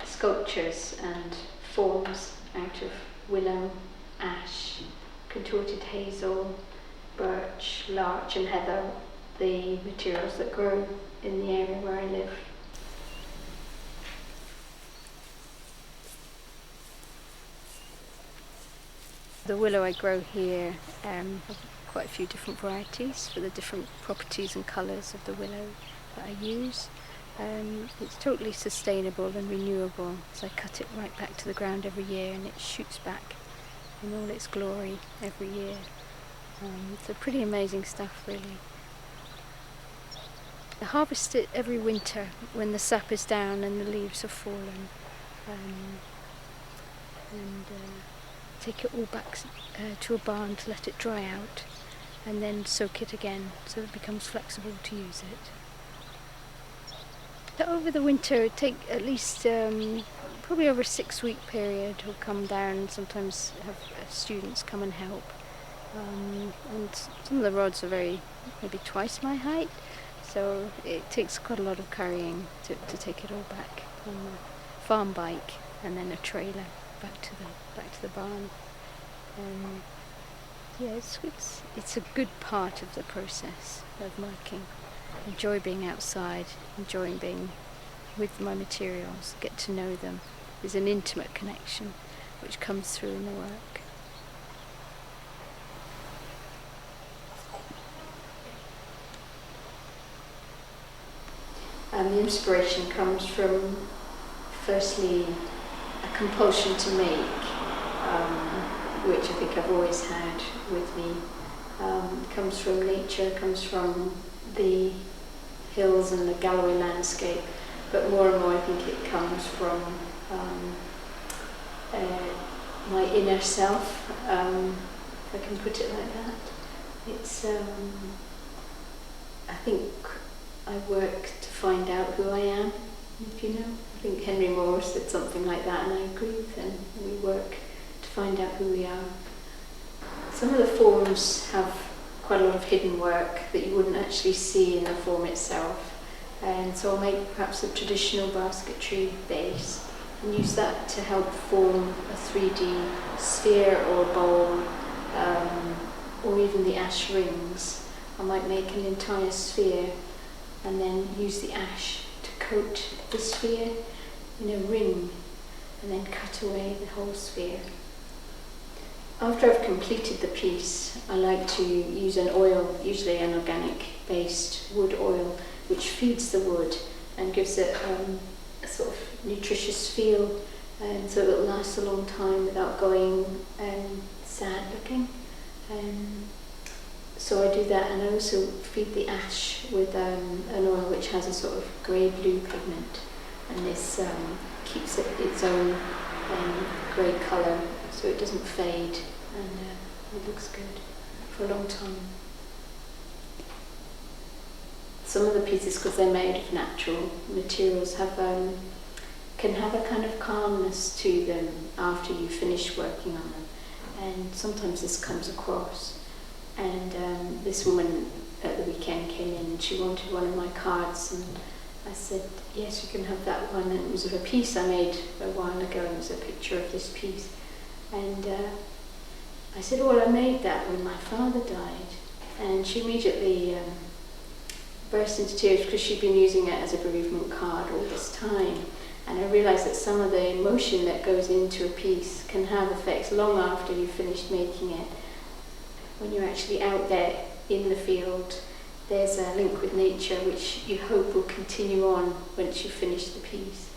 sculptures and forms out of willow, ash, contorted hazel, birch, larch and heather, the materials that grow in the area where I live. The willow I grow here have quite a few different varieties for the different properties and colours of the willow that I use. It's totally sustainable and renewable, so I cut it right back to the ground every year and it shoots back in all its glory every year. So pretty amazing stuff, really. I harvest it every winter when the sap is down and the leaves have fallen, and take it all back to a barn to let it dry out, and then soak it again so it becomes flexible to use it. Over the winter, it takes at least probably over a 6-week period. We'll come down, sometimes have students come and help. And some of the rods are maybe twice my height, so it takes quite a lot of carrying to take it all back on the farm bike and then a trailer back to the barn. Yeah, it's a good part of the process of working. Enjoy being outside, enjoying being with my materials, get to know them. There's an intimate connection which comes through in the work. And the inspiration comes from, firstly, a compulsion to make, which I think I've always had with me. It comes from nature, comes from the hills and the Galloway landscape, but more and more I think it comes from my inner self, if I can put it like that. It's, I think I work to find out who I am, if you know. I think Henry Moore said something like that, and I agree with him. We work to find out who we are. Some of the forms have quite a lot of hidden work that you wouldn't actually see in the form itself, and so I'll make perhaps a traditional basketry base and use that to help form a 3D sphere or bowl, or even the ash rings. I might make an entire sphere and then use the ash to coat the sphere in a ring and then cut away the whole sphere. After I've completed the piece, I like to use an oil, usually an organic-based wood oil, which feeds the wood and gives it a sort of nutritious feel, and so it'll last a long time without going sad looking. So I do that, and I also feed the ash with an oil which has a sort of grey-blue pigment, and this keeps it its own grey colour, so it doesn't fade, and it looks good for a long time. Some of the pieces, because they're made of natural materials, can have a kind of calmness to them after you finish working on them, and sometimes this comes across. And this woman at the weekend came in and she wanted one of my cards, and I said, yes, you can have that one. And it was of a piece I made a while ago, and it was a picture of this piece. And I said, well, I made that when my father died. And she immediately burst into tears because she'd been using it as a bereavement card all this time. And I realised that some of the emotion that goes into a piece can have effects long after you've finished making it. When you're actually out there in the field, there's a link with nature which you hope will continue on once you finish the piece.